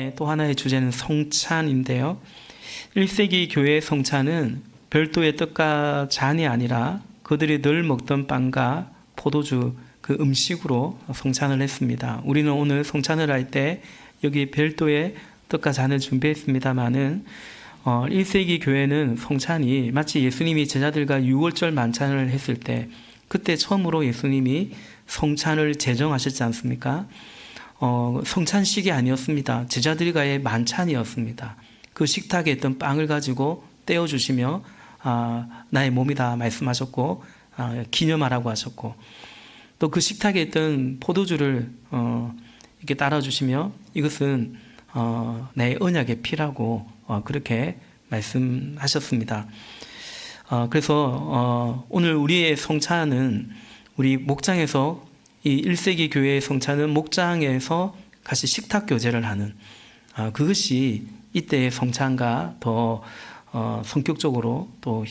말씀의 또 하나의 주제는 성찬인데요. 1세기 교회의 성찬은 별도의 떡과 잔이 아니라 그들이 늘 먹던 빵과 포도주 그 음식으로 성찬을 했습니다. 우리는 오늘 성찬을 할 때 여기 별도의 떡과 잔을 준비했습니다마는 1세기 교회는 성찬이 마치 예수님이 제자들과 유월절 만찬을 했을 때 그때 처음으로 예수님이 성찬을 제정하셨지 않습니까? 성찬식이 아니었습니다. 제자들과의 만찬이었습니다. 그 식탁에 있던 빵을 가지고 떼어주시며 나의 몸이다 말씀하셨고 기념하라고 하셨고 또 그 식탁에 있던 포도주를 이렇게 따라주시며 이것은 내 언약의 피라고 그렇게 말씀하셨습니다. 그래서 오늘 우리의 성찬은 우리 목장에서 이 1세기 교회의 성찬은 목장에서 같이 식탁 교제를 하는 그것이 이때의 성찬과 더 성격적으로 또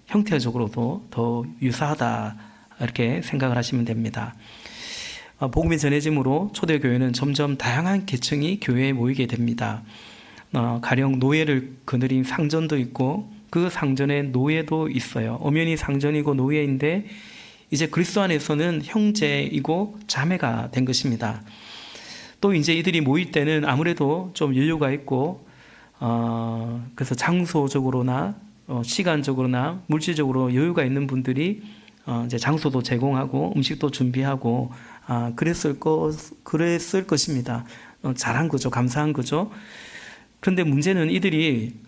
형태적으로도 더 유사하다 이렇게 생각을 하시면 됩니다. 복음이 전해짐으로 초대교회는 점점 다양한 계층이 교회에 모이게 됩니다. 가령 노예를 거느린 상전도 있고 그 상전에 노예도 있어요. 엄연히 상전이고 노예인데 이제 그리스도 안에서는 형제이고 자매가 된 것입니다. 또 이제 이들이 모일 때는 아무래도 좀 여유가 있고 그래서 장소적으로나 시간적으로나 물질적으로 여유가 있는 분들이 이제 장소도 제공하고 음식도 준비하고 그랬을 것입니다. 잘한 거죠. 감사한 거죠. 그런데 문제는 이들이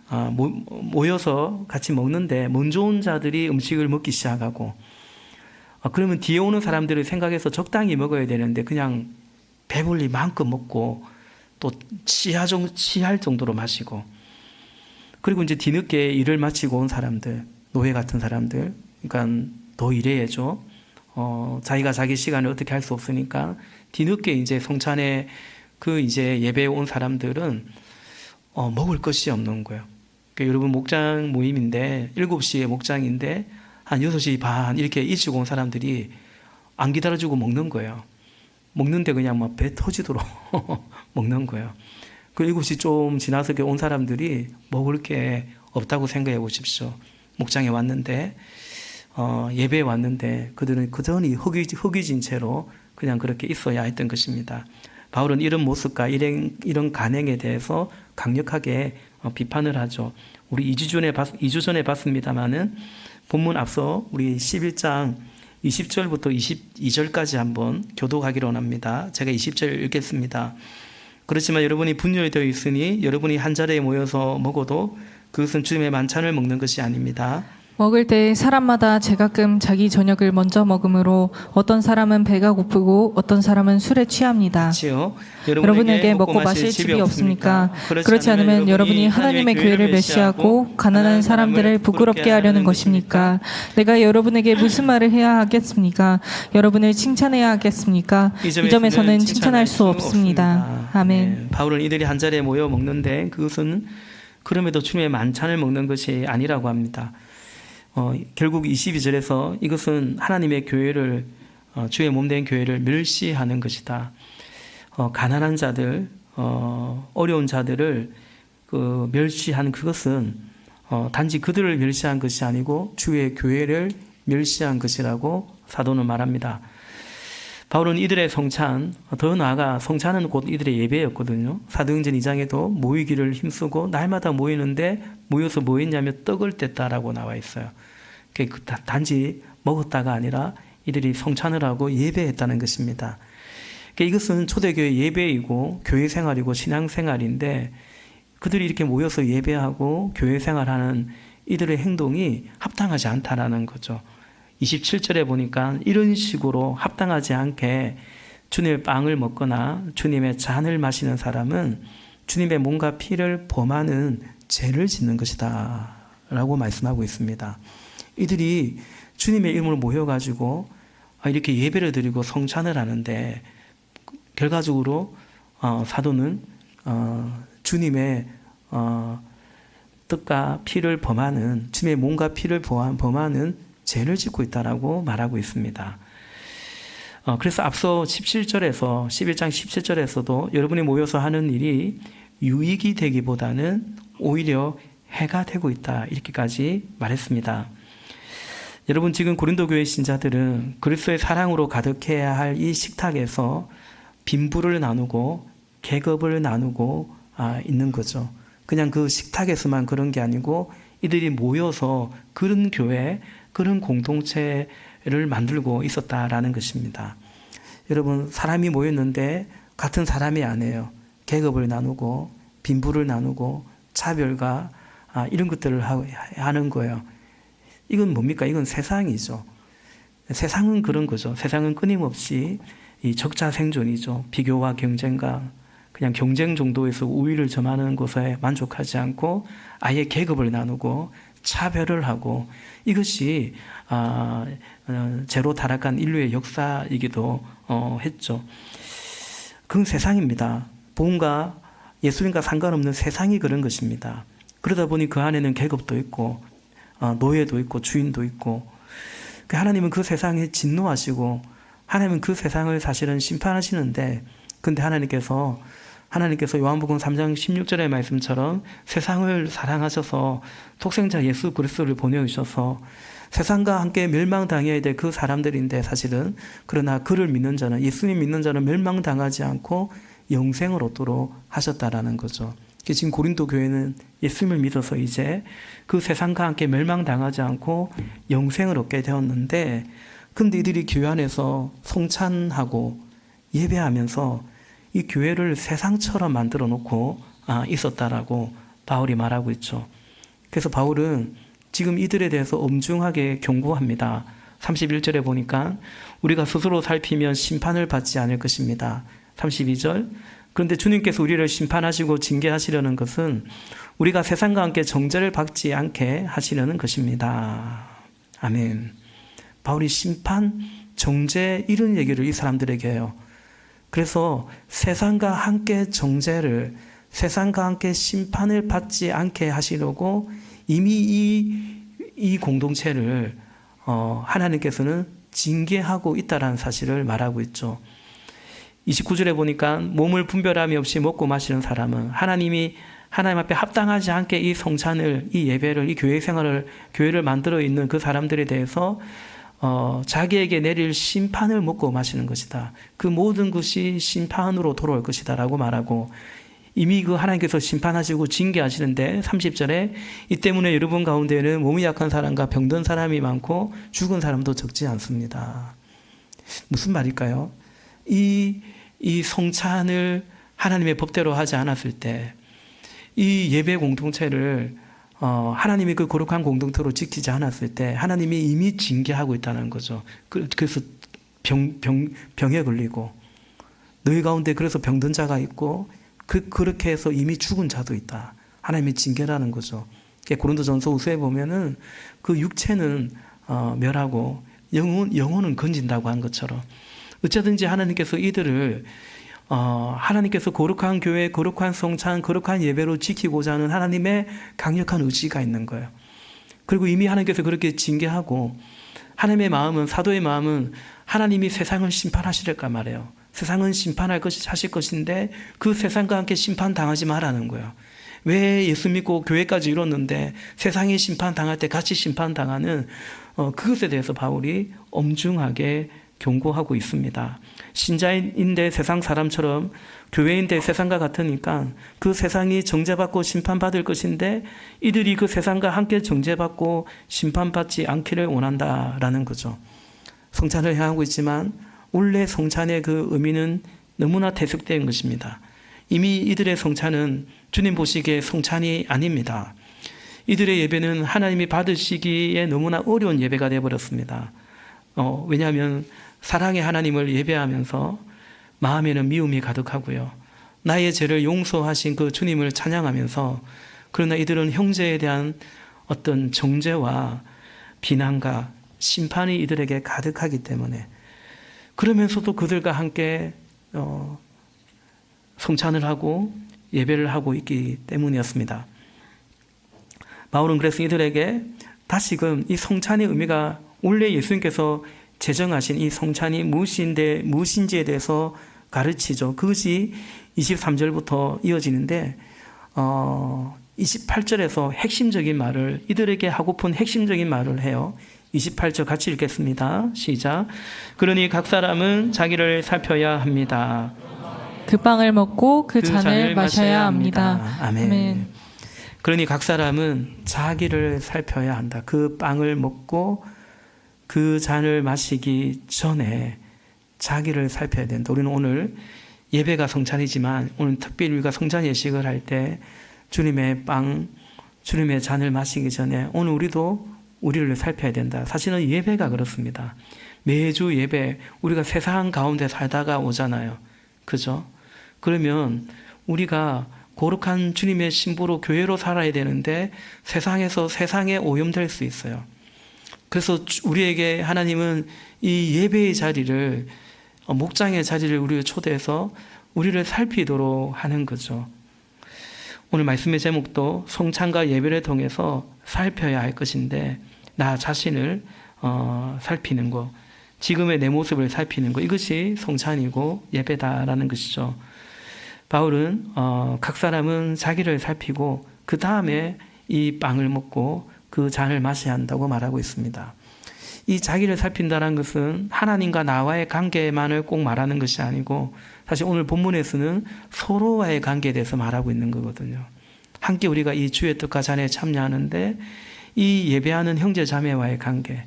모여서 같이 먹는데 먼저 온 자들이 음식을 먹기 시작하고 그러면 뒤에 오는 사람들을 생각해서 적당히 먹어야 되는데 그냥 배불리 마음껏 먹고 또 취할 정도로 마시고 그리고 이제 뒤늦게 일을 마치고 온 사람들 노예 같은 사람들 그러니까 더 일해야죠. 자기가 자기 시간을 어떻게 할 수 없으니까 뒤늦게 이제 성찬에 그 이제 예배에 온 사람들은 먹을 것이 없는 거예요. 그러니까 여러분 목장 모임인데 7시에 목장인데 한 6시 반 이렇게 일찍 온 사람들이 안 기다려주고 먹는 거예요. 먹는데 그냥 막 배 터지도록 먹는 거예요. 그 7시 좀 지나서 온 사람들이 먹을 게 없다고 생각해 보십시오. 목장에 왔는데 예배에 왔는데 그들은 그전이 허기진 채로 그냥 그렇게 있어야 했던 것입니다. 바울은 이런 모습과 이런 간행에 대해서 강력하게 비판을 하죠. 우리 2주 전에 봤습니다마는 본문 앞서 우리 11장 20절부터 22절까지 한번 교독하기로 원합니다. 제가 20절 읽겠습니다. 그렇지만 여러분이 분열되어 있으니 여러분이 한 자리에 모여서 먹어도 그것은 주님의 만찬을 먹는 것이 아닙니다. 먹을 때 사람마다 제각금 자기 저녁을 먼저 먹으므로 어떤 사람은 배가 고프고 어떤 사람은 술에 취합니다. 그렇지요? 여러분에게 먹고 마실 집이 없습니까? 그렇지 않으면 여러분이 하나님의 교회를 메시하고 가난한 사람들을 부끄럽게 하려는 것입니까? 내가 여러분에게 무슨 말을 해야 하겠습니까? 여러분을 칭찬해야 하겠습니까? 이 점에서는 칭찬할 수 없습니다. 아멘. 네, 바울은 이들이 한 자리에 모여 먹는데 그것은 그럼에도 주님의 만찬을 먹는 것이 아니라고 합니다. 결국 22절에서 이것은 하나님의 교회를 주의 몸된 교회를 멸시하는 것이다. 가난한 자들, 어려운 자들을 멸시한 그것은 단지 그들을 멸시한 것이 아니고 주의 교회를 멸시한 것이라고 사도는 말합니다. 바울은 이들의 성찬, 더 나아가 성찬은 곧 이들의 예배였거든요. 사도행전 2장에도 모이기를 힘쓰고 날마다 모이는데 모여서 뭐 했냐면 떡을 뗐다라고 나와 있어요. 단지 먹었다가 아니라 이들이 성찬을 하고 예배했다는 것입니다. 이것은 초대교회 예배이고 교회 생활이고 신앙 생활인데 그들이 이렇게 모여서 예배하고 교회 생활하는 이들의 행동이 합당하지 않다라는 거죠. 27절에 보니까 이런 식으로 합당하지 않게 주님의 빵을 먹거나 주님의 잔을 마시는 사람은 주님의 몸과 피를 범하는 죄를 짓는 것이다 라고 말씀하고 있습니다. 이들이 주님의 이름을 모여가지고 이렇게 예배를 드리고 성찬을 하는데 결과적으로 사도는 주님의 뜻과 피를 범하는 주님의 몸과 피를 범하는 죄를 짓고 있다라고 말하고 있습니다. 그래서 앞서 11장 17절에서도 여러분이 모여서 하는 일이 유익이 되기보다는 오히려 해가 되고 있다. 이렇게까지 말했습니다. 여러분, 지금 고린도 교회 신자들은 그리스도의 사랑으로 가득해야 할 이 식탁에서 빈부를 나누고 계급을 나누고 있는 거죠. 그냥 그 식탁에서만 그런 게 아니고 이들이 모여서 그런 교회, 그런 공동체를 만들고 있었다라는 것입니다. 여러분, 사람이 모였는데 같은 사람이 아니에요. 계급을 나누고 빈부를 나누고 차별과 이런 것들을 하는 거예요. 이건 뭡니까? 이건 세상이죠. 세상은 그런 거죠. 세상은 끊임없이 이 적자생존이죠. 비교와 경쟁과 그냥 경쟁 정도에서 우위를 점하는 것에 만족하지 않고 아예 계급을 나누고 차별을 하고, 이것이 제로 타락한 인류의 역사이기도 했죠. 그건 세상입니다. 복음과 예수님과 상관없는 세상이 그런 것입니다. 그러다 보니 그 안에는 계급도 있고 노예도 있고 주인도 있고, 하나님은 그 세상에 진노하시고 하나님은 그 세상을 사실은 심판하시는데, 근데 하나님께서 요한복음 3장 16절의 말씀처럼 세상을 사랑하셔서 독생자 예수 그리스도를 보내주셔서 세상과 함께 멸망당해야 될 그 사람들인데, 사실은 그러나 그를 믿는 자는, 예수님 믿는 자는 멸망당하지 않고 영생을 얻도록 하셨다라는 거죠. 지금 고린도 교회는 예수님을 믿어서 이제 그 세상과 함께 멸망당하지 않고 영생을 얻게 되었는데, 근데 이들이 교회 안에서 송찬하고 예배하면서 이 교회를 세상처럼 만들어 놓고 있었다라고 바울이 말하고 있죠. 그래서 바울은 지금 이들에 대해서 엄중하게 경고합니다. 31절에 보니까 우리가 스스로 살피면 심판을 받지 않을 것입니다. 32절, 그런데 주님께서 우리를 심판하시고 징계하시려는 것은 우리가 세상과 함께 정죄를 받지 않게 하시려는 것입니다. 아멘. 바울이 심판, 정죄 이런 얘기를 이 사람들에게 해요. 그래서 세상과 함께 정죄를, 세상과 함께 심판을 받지 않게 하시려고 이미 이 공동체를 하나님께서는 징계하고 있다는 사실을 말하고 있죠. 29절에 보니까 몸을 분별함이 없이 먹고 마시는 사람은 하나님 앞에 합당하지 않게 이 성찬을, 이 예배를, 이 교회 생활을, 교회를 만들어 있는 그 사람들에 대해서 자기에게 내릴 심판을 먹고 마시는 것이다. 그 모든 것이 심판으로 돌아올 것이다 라고 말하고, 이미 그 하나님께서 심판하시고 징계하시는데 30절에 이 때문에 여러분 가운데는 몸이 약한 사람과 병든 사람이 많고 죽은 사람도 적지 않습니다. 무슨 말일까요? 이 성찬을 하나님의 법대로 하지 않았을 때, 이 예배 공동체를 하나님이 그 거룩한 공동체로 지키지 않았을 때 하나님이 이미 징계하고 있다는 거죠. 그래서 병에 걸리고, 너희 가운데 그래서 병든 자가 있고 그렇게 해서 이미 죽은 자도 있다. 하나님의 징계라는 거죠. 고린도전서 후서에 보면은 그 육체는 멸하고 영혼은 건진다고 한 것처럼, 어쩌든지 하나님께서 이들을 하나님께서 거룩한 교회, 거룩한 성찬, 거룩한 예배로 지키고자 하는 하나님의 강력한 의지가 있는 거예요. 그리고 이미 하나님께서 그렇게 징계하고, 하나님의 마음은, 사도의 마음은 하나님이 세상을 심판하시릴까 말이에요. 세상은 하실 것인데 그 세상과 함께 심판당하지 말라는 거예요. 왜 예수 믿고 교회까지 이뤘는데 세상이 심판당할 때 같이 심판당하는 그것에 대해서 바울이 엄중하게 경고하고 있습니다. 신자인데 세상 사람처럼, 교회인데 세상과 같으니까 그 세상이 정죄받고 심판받을 것인데 이들이 그 세상과 함께 정죄받고 심판받지 않기를 원한다라는 거죠. 성찬을 향하고 있지만 원래 성찬의 그 의미는 너무나 퇴색된 것입니다. 이미 이들의 성찬은 주님 보시기에 성찬이 아닙니다. 이들의 예배는 하나님이 받으시기에 너무나 어려운 예배가 되어버렸습니다. 왜냐하면 사랑의 하나님을 예배하면서 마음에는 미움이 가득하고요. 나의 죄를 용서하신 그 주님을 찬양하면서, 그러나 이들은 형제에 대한 어떤 정죄와 비난과 심판이 이들에게 가득하기 때문에, 그러면서도 그들과 함께 성찬을 하고 예배를 하고 있기 때문이었습니다. 바울은 그래서 이들에게 다시금 이 성찬의 의미가, 원래 예수님께서 제정하신 이 성찬이 무엇인지에 대해서 가르치죠. 그것이 23절부터 이어지는데, 28절에서 핵심적인 말을, 이들에게 하고픈 핵심적인 말을 해요. 28절 같이 읽겠습니다. 시작. 그러니 각 사람은 자기를 살펴야 합니다. 그 빵을 먹고 그 잔을 마셔야 합니다. 아멘. 그러니 각 사람은 자기를 살펴야 한다. 그 빵을 먹고 그 잔을 마시기 전에 자기를 살펴야 된다. 우리는 오늘 예배가 성찬이지만 오늘 특별히 우리가 성찬 예식을 할 때 주님의 빵, 주님의 잔을 마시기 전에 오늘 우리도 우리를 살펴야 된다. 사실은 예배가 그렇습니다. 매주 예배, 우리가 세상 가운데 살다가 오잖아요. 그죠? 그러면 우리가 거룩한 주님의 신부로 교회로 살아야 되는데 세상에서 세상에 오염될 수 있어요. 그래서 우리에게 하나님은 이 예배의 자리를, 목장의 자리를 우리를 초대해서 우리를 살피도록 하는 거죠. 오늘 말씀의 제목도 성찬과 예배를 통해서 살펴야 할 것인데, 나 자신을 살피는 것, 지금의 내 모습을 살피는 것, 이것이 성찬이고 예배다라는 것이죠. 바울은 각 사람은 자기를 살피고 그 다음에 이 빵을 먹고 그 잔을 마셔야 한다고 말하고 있습니다. 이 자기를 살핀다는 것은 하나님과 나와의 관계만을 꼭 말하는 것이 아니고, 사실 오늘 본문에서는 서로와의 관계에 대해서 말하고 있는 거거든요. 함께 우리가 이 주의 뜻과 잔에 참여하는데 이 예배하는 형제 자매와의 관계,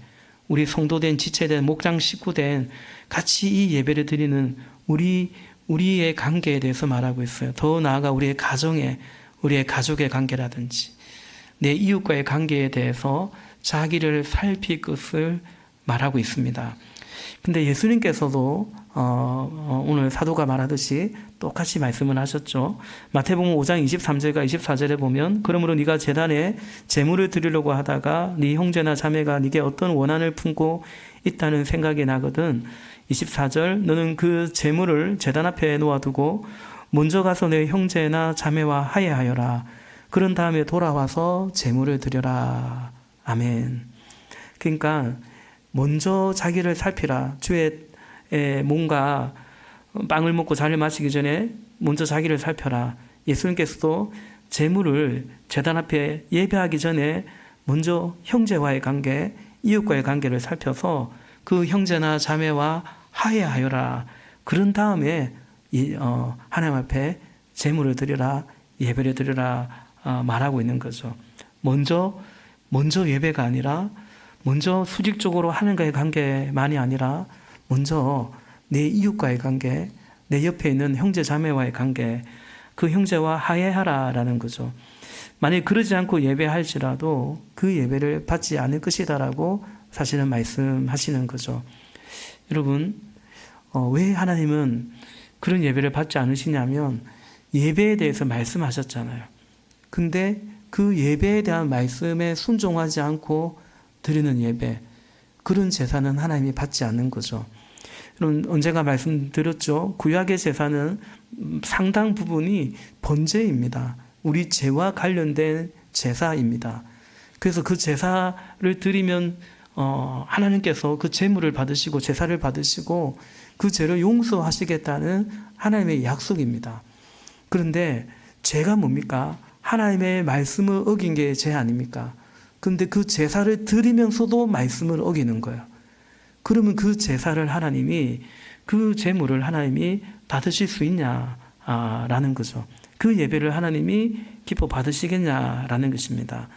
우리 성도된 지체된 목장 식구된 같이 이 예배를 드리는 우리의 관계에 대해서 말하고 있어요. 더 나아가 우리의 가정에, 우리의 가족의 관계라든지 내 이웃과의 관계에 대해서 자기를 살필 것을 말하고 있습니다. 근데 예수님께서도 오늘 사도가 말하듯이 똑같이 말씀을 하셨죠. 마태복음 5장 23절과 24절에 보면, 그러므로 네가 제단에 제물을 드리려고 하다가 네 형제나 자매가 네게 어떤 원한을 품고 있다는 생각이 나거든 24절, 너는 그 제물을 제단 앞에 놓아두고 먼저 가서 내 형제나 자매와 화해하여라. 그런 다음에 돌아와서 제물을 드려라. 아멘. 그러니까 먼저 자기를 살피라. 주의 뭔가 빵을 먹고 잔을 마시기 전에 먼저 자기를 살펴라. 예수님께서도 제물을 제단 앞에 예배하기 전에 먼저 형제와의 관계, 이웃과의 관계를 살펴서 그 형제나 자매와 화해하여라. 그런 다음에 하나님 앞에 제물을 드려라, 예배를 드려라 말하고 있는 거죠. 먼저 예배가 아니라, 먼저 수직적으로 하나님과의 관계만이 아니라 먼저 내 이웃과의 관계, 내 옆에 있는 형제 자매와의 관계, 그 형제와 화해하라라는 거죠. 만약 그러지 않고 예배할지라도 그 예배를 받지 않을 것이다라고 사실은 말씀하시는 거죠. 여러분, 왜 하나님은 그런 예배를 받지 않으시냐면 예배에 대해서 말씀하셨잖아요. 근데 그 예배에 대한 말씀에 순종하지 않고 드리는 예배, 그런 제사는 하나님이 받지 않는 거죠. 여러분, 언젠가 말씀드렸죠. 구약의 제사는 상당 부분이 번제입니다. 우리 죄와 관련된 제사입니다. 그래서 그 제사를 드리면 하나님께서 그 제물을 받으시고 제사를 받으시고 그 죄를 용서하시겠다는 하나님의 약속입니다. 그런데 죄가 뭡니까? 하나님의 말씀을 어긴 게 죄 아닙니까? 그런데 그 제사를 드리면서도 말씀을 어기는 거예요. 그러면 그 제사를 하나님이, 그 제물을 하나님이 받으실 수 있냐라는 거죠. 그 예배를 하나님이 기뻐 받으시겠냐라는 것입니다.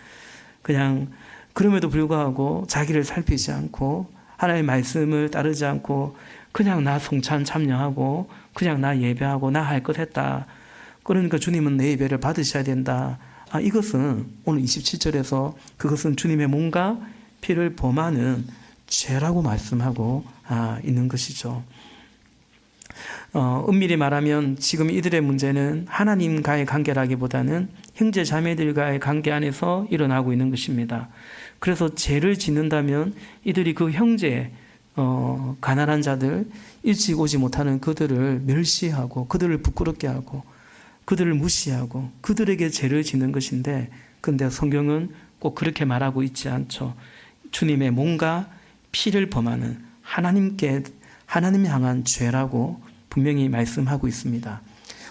그냥 그럼에도 불구하고 자기를 살피지 않고 하나님의 말씀을 따르지 않고 그냥 나 성찬 참여하고 그냥 나 예배하고 나 할 것 했다. 그러니까 주님은 내 예배를 받으셔야 된다. 이것은 오늘 27절에서 그것은 주님의 몸과 피를 범하는 죄라고 말씀하고 있는 것이죠. 엄밀히 말하면 지금 이들의 문제는 하나님과의 관계라기보다는 형제 자매들과의 관계 안에서 일어나고 있는 것입니다. 그래서 죄를 짓는다면 이들이 그 형제, 가난한 자들, 일찍 오지 못하는 그들을 멸시하고 그들을 부끄럽게 하고 그들을 무시하고 그들에게 죄를 짓는 것인데, 근데 성경은 꼭 그렇게 말하고 있지 않죠. 주님의 몸과 피를 범하는 하나님 향한 죄라고 분명히 말씀하고 있습니다.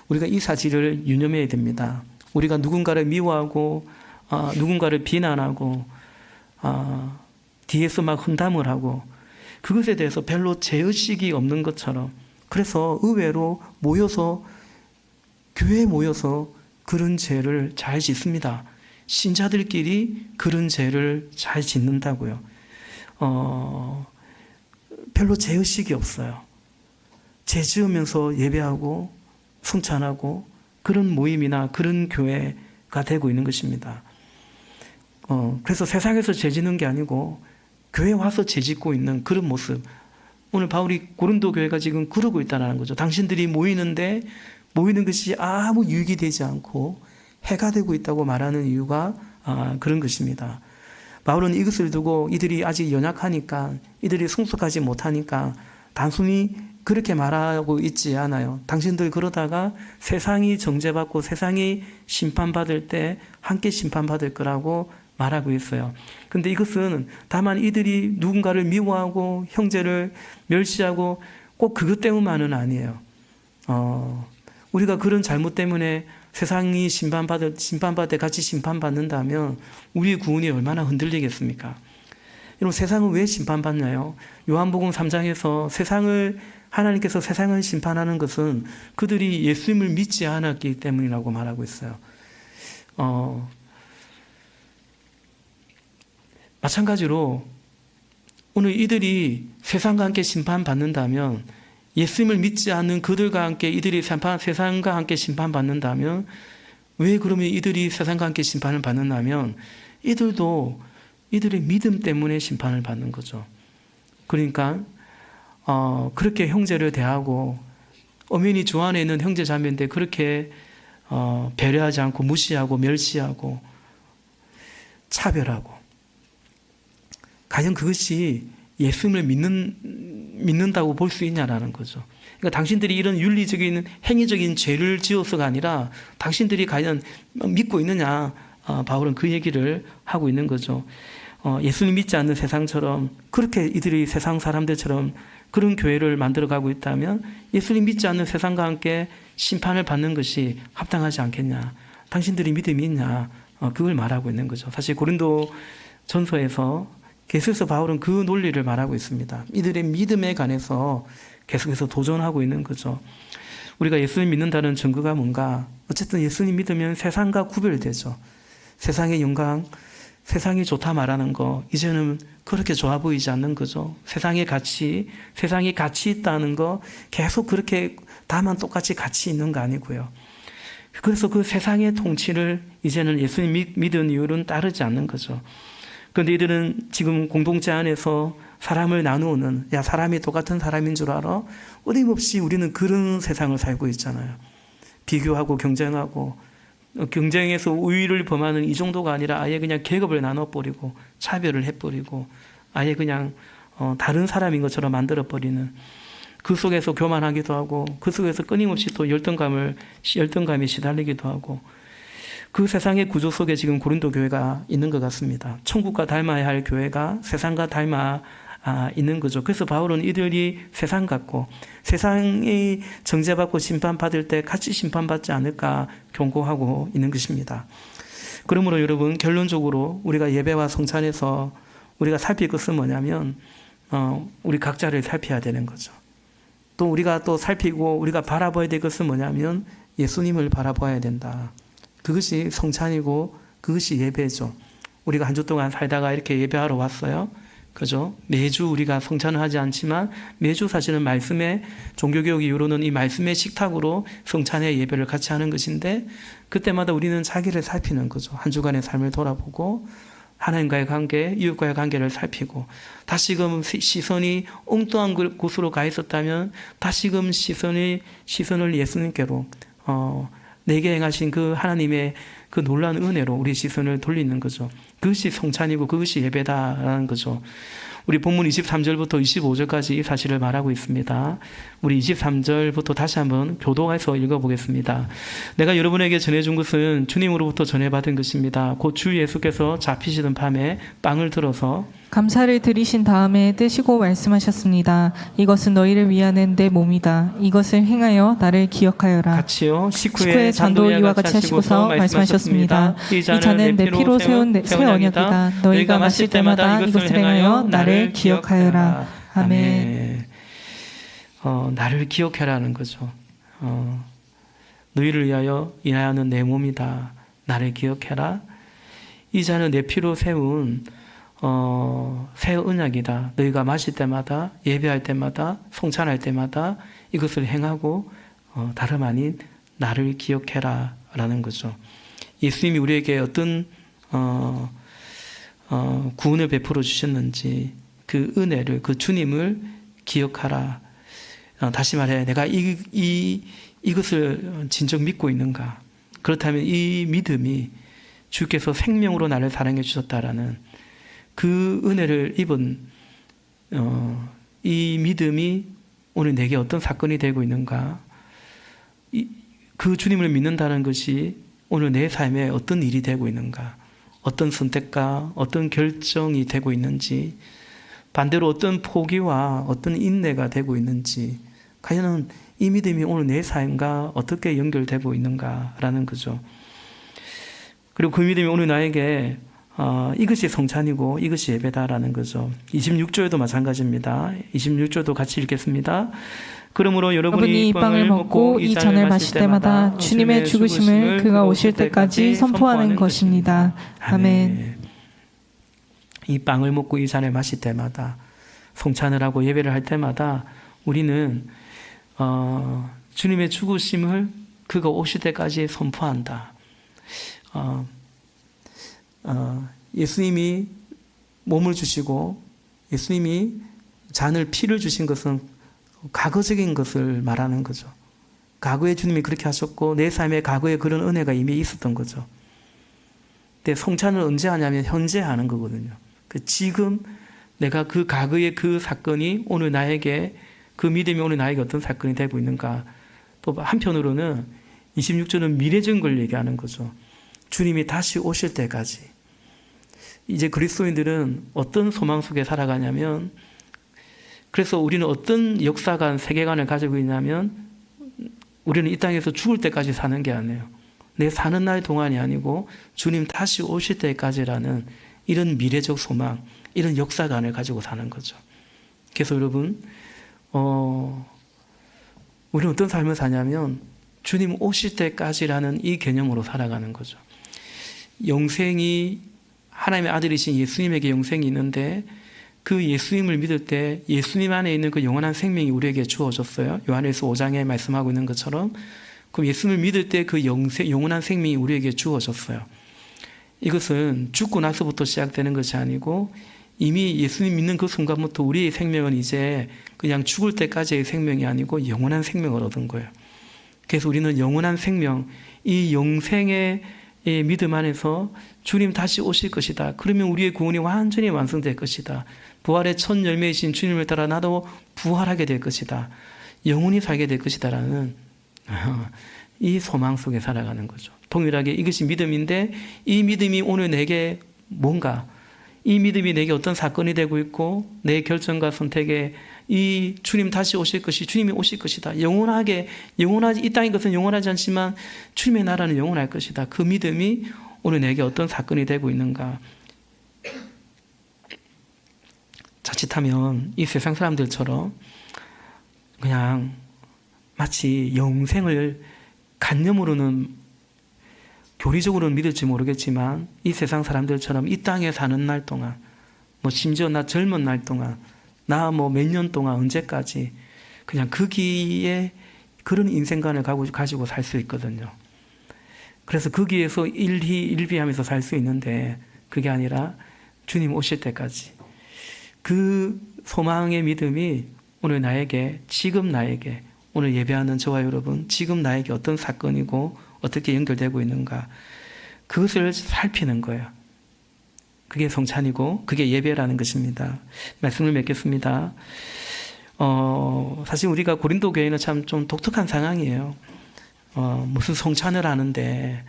우리가 이 사실을 유념해야 됩니다. 우리가 누군가를 미워하고 누군가를 비난하고 뒤에서 막 hun담을 하고 그것에 대해서 별로 죄의식이 없는 것처럼, 그래서 의외로 교회에 모여서 그런 죄를 잘 짓습니다. 신자들끼리 그런 죄를 잘 짓는다고요. 별로 죄의식이 없어요. 죄 지으면서 예배하고 성찬하고 그런 모임이나 그런 교회가 되고 있는 것입니다. 그래서 세상에서 죄 짓는 게 아니고 교회에 와서 죄 짓고 있는 그런 모습. 오늘 바울이 고린도 교회가 지금 그러고 있다는 거죠. 당신들이 모이는데 모이는 것이 아무 유익이 되지 않고 해가 되고 있다고 말하는 이유가 그런 것입니다. 바울은 이것을 두고 이들이 아직 연약하니까, 이들이 성숙하지 못하니까 단순히 그렇게 말하고 있지 않아요. 당신들 그러다가 세상이 정죄받고 세상이 심판받을 때 함께 심판받을 거라고 말하고 있어요. 근데 이것은 다만 이들이 누군가를 미워하고 형제를 멸시하고 꼭 그것 때문만은 아니에요. 우리가 그런 잘못 때문에 세상이 심판받을 때 같이 심판받는다면 우리의 구원이 얼마나 흔들리겠습니까? 여러분, 세상은 왜 심판받나요? 요한복음 3장에서 하나님께서 세상을 심판하는 것은 그들이 예수님을 믿지 않았기 때문이라고 말하고 있어요. 마찬가지로 오늘 이들이 세상과 함께 심판받는다면, 예수님을 믿지 않는 그들과 함께 이들이 세상과 함께 심판받는다면, 왜 그러면 이들이 세상과 함께 심판을 받는다면 이들도 이들의 믿음 때문에 심판을 받는 거죠. 그러니까 그렇게 형제를 대하고, 엄연히 주 안에 있는 형제 자매인데 그렇게 배려하지 않고 무시하고 멸시하고 차별하고, 과연 그것이 예수님을 믿는다고 볼 수 있냐라는 거죠. 그러니까 당신들이 이런 윤리적인 행위적인 죄를 지어서가 아니라 당신들이 과연 믿고 있느냐, 바울은 그 얘기를 하고 있는 거죠. 예수님 믿지 않는 세상처럼, 그렇게 이들이 세상 사람들처럼 그런 교회를 만들어가고 있다면 예수님 믿지 않는 세상과 함께 심판을 받는 것이 합당하지 않겠냐, 당신들이 믿음이 있냐, 그걸 말하고 있는 거죠. 사실 고린도 전서에서 계속해서 바울은 그 논리를 말하고 있습니다. 이들의 믿음에 관해서 계속해서 도전하고 있는 거죠. 우리가 예수님 믿는다는 증거가 뭔가? 어쨌든 예수님 믿으면 세상과 구별되죠. 세상의 영광, 세상이 좋다 말하는 거 이제는 그렇게 좋아 보이지 않는 거죠. 세상이 가치 있다는 거 계속 그렇게 다만 똑같이 가치 있는 거 아니고요. 그래서 그 세상의 통치를 이제는 예수님 믿은 이유는 따르지 않는 거죠. 그런데 이들은 지금 공동체 안에서 사람을 나누는, 야, 사람이 똑같은 사람인 줄 알아? 어림없이 우리는 그런 세상을 살고 있잖아요. 비교하고 경쟁하고, 경쟁에서 우위를 범하는 이 정도가 아니라 아예 그냥 계급을 나눠버리고 차별을 해버리고 아예 그냥 다른 사람인 것처럼 만들어버리는, 그 속에서 교만하기도 하고 그 속에서 끊임없이 또 열등감에 시달리기도 하고, 그 세상의 구조 속에 지금 고린도 교회가 있는 것 같습니다. 천국과 닮아야 할 교회가 세상과 닮아 있는 거죠. 그래서 바울은 이들이 세상 같고 세상이 정죄받고 심판받을 때 같이 심판받지 않을까 경고하고 있는 것입니다. 그러므로 여러분, 결론적으로 우리가 예배와 성찬에서 우리가 살필 것은 뭐냐면 우리 각자를 살펴야 되는 거죠. 또 우리가 또 살피고 우리가 바라봐야 될 것은 뭐냐면 예수님을 바라봐야 된다. 그것이 성찬이고 그것이 예배죠. 우리가 한 주 동안 살다가 이렇게 예배하러 왔어요. 그죠? 매주 우리가 성찬을 하지 않지만 매주 사실은 말씀의 종교개혁 이후로는 이 말씀의 식탁으로 성찬의 예배를 같이 하는 것인데, 그때마다 우리는 자기를 살피는 거죠. 한 주간의 삶을 돌아보고 하나님과의 관계, 이웃과의 관계를 살피고, 다시금 시선이 엉뚱한 곳으로 가 있었다면 다시금 시선을 예수님께로 내게 행하신 그 하나님의 그 놀라운 은혜로 우리 시선을 돌리는 거죠. 그것이 성찬이고 그것이 예배다라는 거죠. 우리 본문 23절부터 25절까지 이 사실을 말하고 있습니다. 우리 23절부터 다시 한번 교도해서 읽어보겠습니다. 내가 여러분에게 전해준 것은 주님으로부터 전해받은 것입니다. 곧 주 예수께서 잡히시던 밤에 빵을 들어서 감사를 드리신 다음에 떼시고 말씀하셨습니다. 이것은 너희를 위하는 내 몸이다. 이것을 행하여 나를 기억하여라. 같이요. 식후에 잔도 이와 같이 하시고서 말씀하셨습니다. 이 잔은 내 피로 세운 새 언약이다. 너희가 마실 때마다 이것을 행하여 나를 기억하여라. 아멘. 나를 기억하라는 거죠. 너희를 위하여 인하여는 내 몸이다. 나를 기억해라. 이 잔은 내 피로 세운 새 언약이다. 너희가 마실 때마다, 예배할 때마다, 성찬할 때마다 이것을 행하고 다름 아닌 나를 기억해라 라는 거죠. 예수님이 우리에게 어떤 구원을 베풀어 주셨는지 그 은혜를, 그 주님을 기억하라. 다시 말해, 내가 이것을 진정 믿고 있는가? 그렇다면 이 믿음이 주께서 생명으로 나를 사랑해 주셨다라는 그 은혜를 입은 이 믿음이 오늘 내게 어떤 사건이 되고 있는가? 그 주님을 믿는다는 것이 오늘 내 삶에 어떤 일이 되고 있는가? 어떤 선택과 어떤 결정이 되고 있는지, 반대로 어떤 포기와 어떤 인내가 되고 있는지, 과연 이 믿음이 오늘 내 삶과 어떻게 연결되고 있는가라는 거죠. 그리고 그 믿음이 오늘 나에게 이것이 성찬이고 이것이 예배다라는 거죠. 26조에도 마찬가지입니다. 26조도 같이 읽겠습니다. 그러므로 여러분이 이 빵을 먹고 이 잔을 마실 때마다 주님의 죽으심을 그가 오실 때까지 선포하는 것입니다. 아멘. 이 빵을 먹고 이 잔을 마실 때마다, 성찬을 하고 예배를 할 때마다 우리는 주님의 죽으심을 그가 오실 때까지 선포한다. 예수님이 몸을 주시고 예수님이 잔을 피를 주신 것은 과거적인 것을 말하는 거죠. 과거에 주님이 그렇게 하셨고 내 삶에 과거에 그런 은혜가 이미 있었던 거죠. 근데 성찬을 언제 하냐면 현재 하는 거거든요. 지금 내가 그 과거의 그 사건이 오늘 나에게, 그 믿음이 오늘 나에게 어떤 사건이 되고 있는가. 또 한편으로는 26조는 미래적인 걸 얘기하는 거죠. 주님이 다시 오실 때까지. 이제 그리스도인들은 어떤 소망 속에 살아가냐면, 그래서 우리는 어떤 역사관, 세계관을 가지고 있냐면, 우리는 이 땅에서 죽을 때까지 사는 게 아니에요. 내 사는 날 동안이 아니고 주님 다시 오실 때까지라는 이런 미래적 소망, 이런 역사관을 가지고 사는 거죠. 그래서 여러분, 우리는 어떤 삶을 사냐면 주님 오실 때까지라는 이 개념으로 살아가는 거죠. 영생이, 하나님의 아들이신 예수님에게 영생이 있는데 그 예수님을 믿을 때 예수님 안에 있는 그 영원한 생명이 우리에게 주어졌어요. 요한일서 5장에 말씀하고 있는 것처럼. 그럼 예수님을 믿을 때 그 영원한 생명이 우리에게 주어졌어요. 이것은 죽고 나서부터 시작되는 것이 아니고 이미 예수님 믿는 그 순간부터 우리의 생명은 이제 그냥 죽을 때까지의 생명이 아니고 영원한 생명을 얻은 거예요. 그래서 우리는 영원한 생명, 이 영생의 믿음 안에서 주님 다시 오실 것이다. 그러면 우리의 구원이 완전히 완성될 것이다. 부활의 첫 열매이신 주님을 따라 나도 부활하게 될 것이다. 영원히 살게 될 것이다. 라는 이 소망 속에 살아가는 거죠. 동일하게 이것이 믿음인데 이 믿음이 오늘 내게 뭔가, 이 믿음이 내게 어떤 사건이 되고 있고 내 결정과 선택에 이 주님 다시 오실 것이, 주님이 오실 것이다. 영원하지, 이 땅의 것은 영원하지 않지만 주님의 나라는 영원할 것이다. 그 믿음이 오늘 내게 어떤 사건이 되고 있는가. 자칫하면 이 세상 사람들처럼 그냥 마치 영생을 관념으로는, 교리적으로는 믿을지 모르겠지만 이 세상 사람들처럼 이 땅에 사는 날 동안, 심지어 나 젊은 날 동안, 나 몇 년 동안 언제까지 그냥 거기에 그런 인생관을 가지고 살 수 있거든요. 그래서 거기에서 일희일비하면서 살 수 있는데 그게 아니라 주님 오실 때까지 그 소망의 믿음이 오늘 나에게, 지금 나에게, 오늘 예배하는 저와 여러분, 지금 나에게 어떤 사건이고 어떻게 연결되고 있는가, 그것을 살피는 거예요. 그게 성찬이고 그게 예배라는 것입니다. 말씀을 맺겠습니다. 사실 우리가 고린도 교회는 참 좀 독특한 상황이에요. 무슨 성찬을 하는데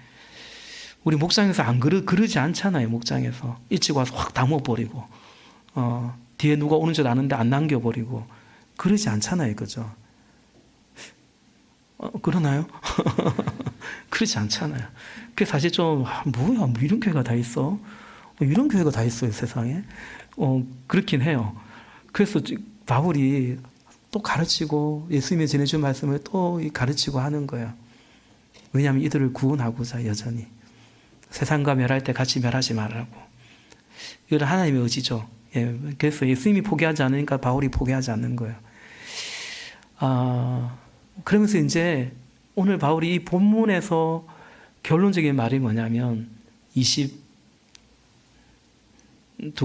우리 목장에서 안 그러지 않잖아요. 목장에서 일찍 와서 확 담아버리고 뒤에 누가 오는 줄 아는데 안 남겨버리고 그러지 않잖아요. 그죠? 그러나요? 그러지 않잖아요. 그게 사실 좀 뭐야 뭐 이런 교회가 다 있어? 이런 교회가 다 있어요 세상에? 그렇긴 해요. 그래서 바울이 또 가르치고 예수님이 전해준 말씀을 또 가르치고 하는 거예요. 왜냐하면 이들을 구원하고자 여전히 세상과 멸할 때 같이 멸하지 말라고. 이건 하나님의 의지죠. 예, 그래서 예수님이 포기하지 않으니까 바울이 포기하지 않는 거예요. 그러면서 이제 오늘 바울이 이 본문에서 결론적인 말이 뭐냐면 2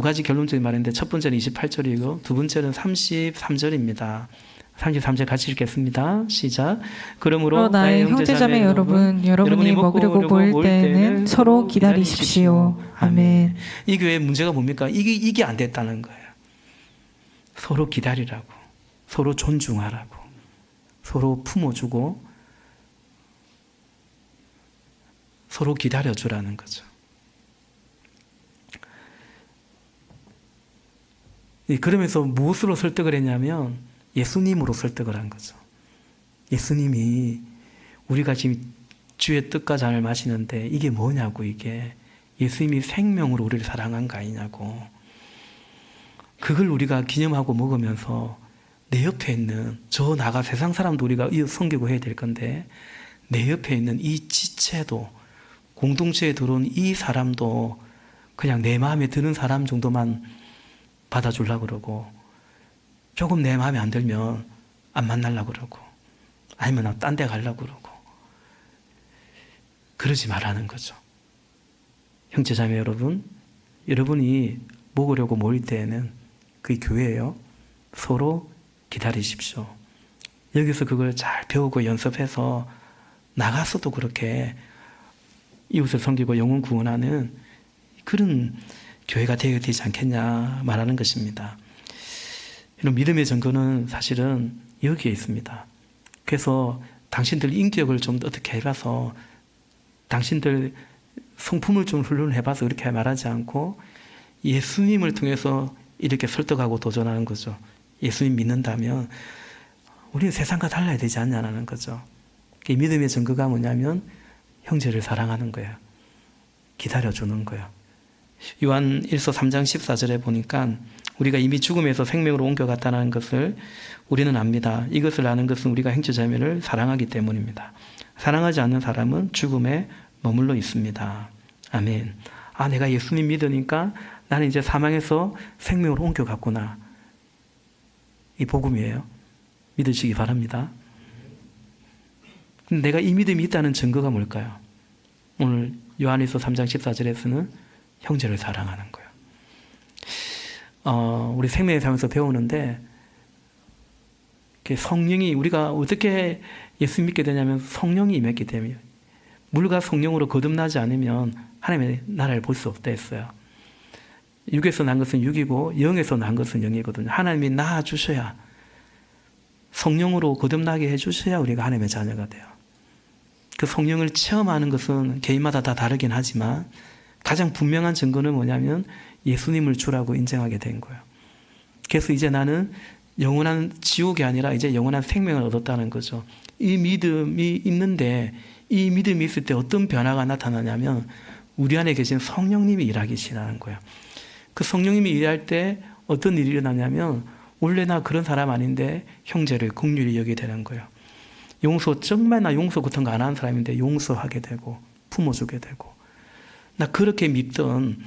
가지 결론적인 말인데 첫 번째는 28절이고 두 번째는 33절입니다. 33절 같이 읽겠습니다. 시작. 그러므로 나의 형제자매 여러분, 여러분이 먹으려고 모일 때에는 서로 기다리십시오. 아멘. 이 교회의 문제가 뭡니까? 이게 안 됐다는 거예요. 서로 기다리라고, 서로 존중하라고, 서로 품어주고 서로 기다려주라는 거죠. 그러면서 무엇으로 설득을 했냐면 예수님으로 설득을 한 거죠. 예수님이 우리가 지금 주의 뜻과 잔을 마시는데 이게 뭐냐고, 이게 예수님이 생명으로 우리를 사랑한 거 아니냐고. 그걸 우리가 기념하고 먹으면서 내 옆에 있는 저 나가 세상 사람도 우리가 섬기고 해야 될 건데 내 옆에 있는 이 지체도 공동체에 들어온 이 사람도 그냥 내 마음에 드는 사람 정도만 받아주려고 그러고 조금 내 마음에 안 들면 안 만나려고 그러고 아니면 딴 데 가려고 그러고 그러지 말라는 거죠. 형제자매 여러분, 여러분이 먹으려고 모일 때에는 그게 교회예요. 서로 기다리십시오. 여기서 그걸 잘 배우고 연습해서 나가서도 그렇게 이웃을 섬기고 영혼 구원하는 그런 교회가 되어야 되지 않겠냐 말하는 것입니다. 이런 믿음의 증거는 사실은 여기에 있습니다. 그래서 당신들 인격을 좀 어떻게 해봐서 당신들 성품을 좀 훈련해봐서 이렇게 말하지 않고 예수님을 통해서 이렇게 설득하고 도전하는 거죠. 예수님 믿는다면 우리는 세상과 달라야 되지 않냐는 거죠. 믿음의 증거가 뭐냐면 형제를 사랑하는 거예요. 기다려주는 거예요. 요한 1서 3장 14절에 보니까 우리가 이미 죽음에서 생명으로 옮겨갔다는 것을 우리는 압니다. 이것을 아는 것은 우리가 형제자매를 사랑하기 때문입니다. 사랑하지 않는 사람은 죽음에 머물러 있습니다. 아멘. 내가 예수님 믿으니까 나는 이제 사망에서 생명으로 옮겨갔구나. 이 복음이에요. 믿으시기 바랍니다. 근데 내가 이 믿음이 있다는 증거가 뭘까요? 오늘 요한일서 3장 14절에서는 형제를 사랑하는 거예요. 우리 생명의 삶에서 배우는데 성령이 우리가 어떻게 예수 믿게 되냐면 성령이 임했기 때문에 물과 성령으로 거듭나지 않으면 하나님의 나라를 볼 수 없다 했어요. 육에서 난 것은 육이고 영에서 난 것은 영이거든요. 하나님이 낳아주셔야 성령으로 거듭나게 해주셔야 우리가 하나님의 자녀가 돼요. 그 성령을 체험하는 것은 개인마다 다 다르긴 하지만 가장 분명한 증거는 뭐냐면 예수님을 주라고 인정하게 된 거예요. 그래서 이제 나는 영원한 지옥이 아니라 이제 영원한 생명을 얻었다는 거죠. 이 믿음이 있는데 이 믿음이 있을 때 어떤 변화가 나타나냐면 우리 안에 계신 성령님이 일하기 시작하는 거예요. 그 성령님이 일할 때 어떤 일이 일어나냐면 원래 나 그런 사람 아닌데 형제를 긍휼히 여기게 되는 거예요. 정말 나 용서 같은 거 안 하는 사람인데 용서하게 되고 품어주게 되고 나 그렇게 믿던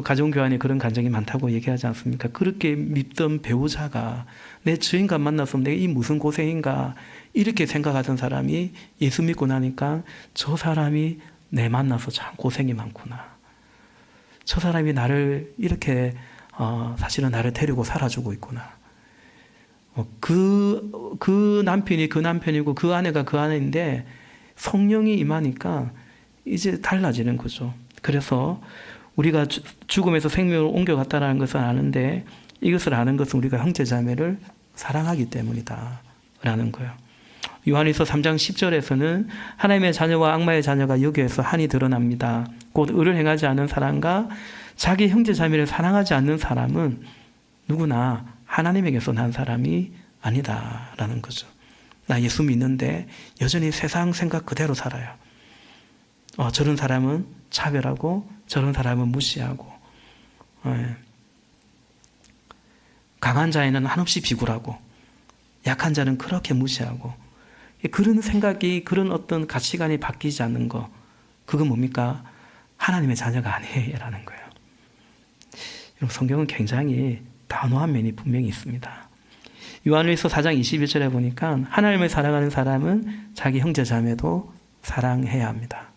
가정교환에 그런 간증이 많다고 얘기하지 않습니까? 그렇게 믿던 배우자가 내 주인과 만나서 내가 이 무슨 고생인가 이렇게 생각하던 사람이 예수 믿고 나니까 저 사람이 내 만나서 참 고생이 많구나. 저 사람이 나를 이렇게 사실은 나를 데리고 살아주고 있구나. 그 남편이 그 남편이고 그 아내가 그 아내인데 성령이 임하니까 이제 달라지는 거죠. 그래서 우리가 죽음에서 생명으로 옮겨갔다는 것은 아는데 이것을 아는 것은 우리가 형제자매를 사랑하기 때문이다 라는 거예요. 요한일서 3장 10절에서는 하나님의 자녀와 악마의 자녀가 여기에서 한이 드러납니다. 곧 의를 행하지 않는 사람과 자기 형제자매를 사랑하지 않는 사람은 누구나 하나님에게서 난 사람이 아니다라는 거죠. 나 예수 믿는데 여전히 세상 생각 그대로 살아요. 저런 사람은 차별하고 저런 사람은 무시하고 강한 자에는 한없이 비굴하고 약한 자는 그렇게 무시하고 그런 생각이 그런 어떤 가치관이 바뀌지 않는 거 그건 뭡니까? 하나님의 자녀가 아니라는 거예요. 여러분 성경은 굉장히 단호한 면이 분명히 있습니다. 요한일서 4장 21절에 보니까 하나님을 사랑하는 사람은 자기 형제 자매도 사랑해야 합니다.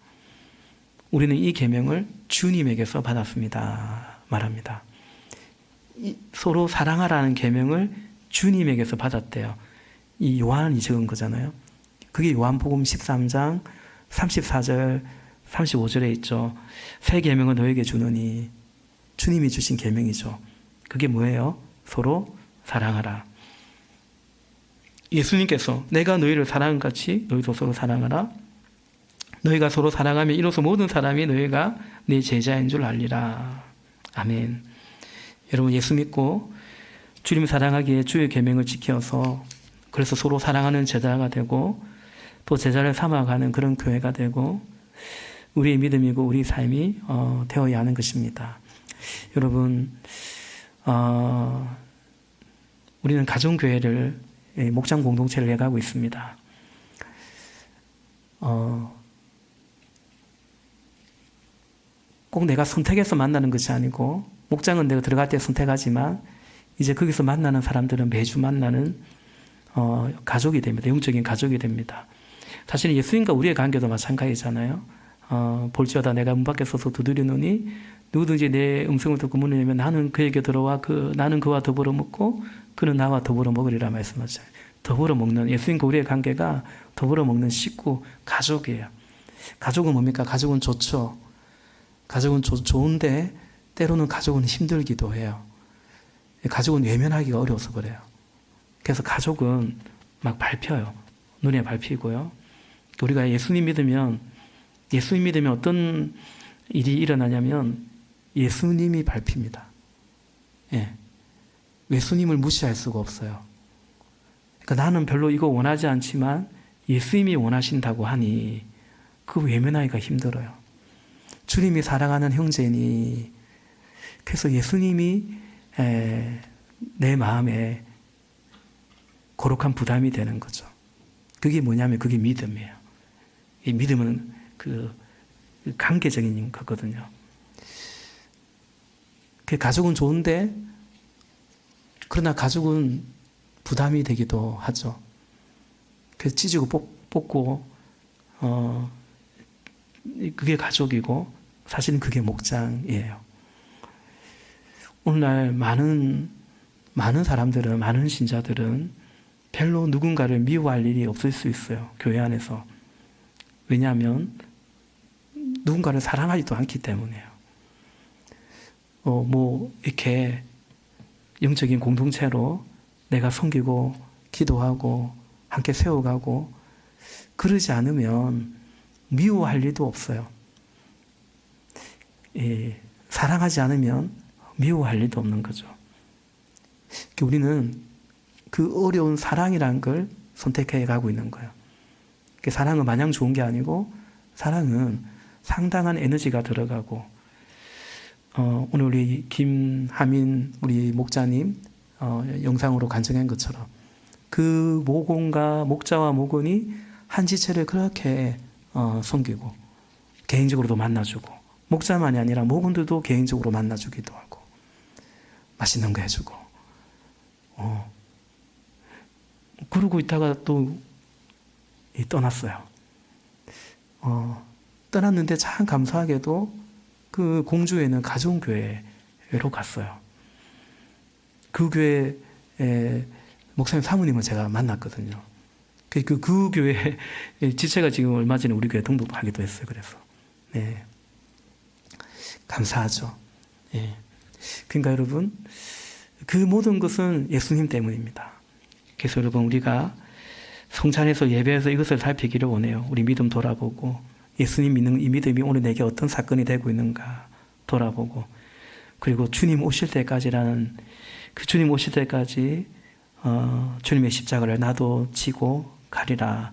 우리는 이 계명을 주님에게서 받았습니다. 말합니다. 서로 사랑하라는 계명을 주님에게서 받았대요. 이 요한이 적은 거잖아요. 그게 요한복음 13장 34절 35절에 있죠. 새 계명을 너에게 주노니 주님이 주신 계명이죠. 그게 뭐예요? 서로 사랑하라. 예수님께서 내가 너희를 사랑한 같이 너희도 서로 사랑하라. 너희가 서로 사랑하면 이로써 모든 사람이 너희가 내 제자인 줄 알리라. 아멘. 여러분 예수 믿고 주님 사랑하기에 주의 계명을 지켜서 그래서 서로 사랑하는 제자가 되고 또 제자를 삼아가는 그런 교회가 되고 우리의 믿음이고 우리 삶이 되어야 하는 것입니다. 여러분 우리는 가정교회를 목장 공동체를 해가고 있습니다. 꼭 내가 선택해서 만나는 것이 아니고 목장은 내가 들어갈 때 선택하지만 이제 거기서 만나는 사람들은 매주 만나는 가족이 됩니다. 영적인 가족이 됩니다. 사실 예수님과 우리의 관계도 마찬가지잖아요. 볼지어다 내가 문 밖에 서서 두드리노니 누구든지 내 음성을 듣고 문을 열면 나는 그에게 들어와 나는 그와 더불어 먹고 그는 나와 더불어 먹으리라 말씀하셨어요. 더불어 먹는 예수님과 우리의 관계가 더불어 먹는 식구 가족이에요. 가족은 뭡니까? 가족은 좋죠. 가족은 좋은데 때로는 가족은 힘들기도 해요. 가족은 외면하기가 어려워서 그래요. 그래서 가족은 막 밟혀요. 눈에 밟히고요. 우리가 예수님 믿으면 어떤 일이 일어나냐면 예수님이 밟힙니다. 예. 예수님을 무시할 수가 없어요. 그러니까 나는 별로 이거 원하지 않지만 예수님이 원하신다고 하니 그 외면하기가 힘들어요. 주님이 사랑하는 형제니 그래서 예수님이 내 마음에 거룩한 부담이 되는 거죠. 그게 뭐냐면 그게 믿음이에요. 이 믿음은 그 관계적인 거거든요. 그 가족은 좋은데 그러나 가족은 부담이 되기도 하죠. 그래서 찢고 뽑고 그게 가족이고 사실은 그게 목장이에요. 오늘날 많은 사람들은 많은 신자들은 별로 누군가를 미워할 일이 없을 수 있어요. 교회 안에서. 왜냐하면 누군가를 사랑하지도 않기 때문에요. 이렇게 영적인 공동체로 내가 섬기고 기도하고 함께 세워가고 그러지 않으면 미워할 일도 없어요. 사랑하지 않으면 미워할 일도 없는 거죠. 우리는 그 어려운 사랑이라는 걸 선택해 가고 있는 거예요. 사랑은 마냥 좋은 게 아니고 사랑은 상당한 에너지가 들어가고 오늘 우리 김하민 우리 목자님 영상으로 간증한 것처럼 그 모곤과 목자와 모곤이 한 지체를 그렇게 섬기고 개인적으로도 만나주고 목자만이 아니라 모곤들도 개인적으로 만나주기도 하고 맛있는 거 해주고 그러고 있다가 또 떠났어요. 떠났는데 참 감사하게도 그 공주에는 가정교회로 갔어요. 그 교회 목사님 사모님은 제가 만났거든요. 그 교회 지체가 지금 얼마 전에 우리 교회 등록하기도 했어요. 그래서 네. 감사하죠. 예. 그러니까 여러분 그 모든 것은 예수님 때문입니다. 그래서 여러분 우리가 성찬에서 예배에서 이것을 살피기를 원해요. 우리 믿음 돌아보고 예수님 믿는 이 믿음이 오늘 내게 어떤 사건이 되고 있는가 돌아보고 그리고 주님 오실 때까지라는 그 주님 오실 때까지 주님의 십자가를 나도 지고 가리라.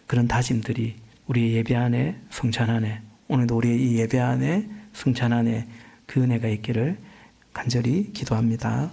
그런 다짐들이 우리 예배 안에 성찬 안에 오늘도 우리 이 예배 안에 성찬 안에 그 은혜가 있기를 간절히 기도합니다.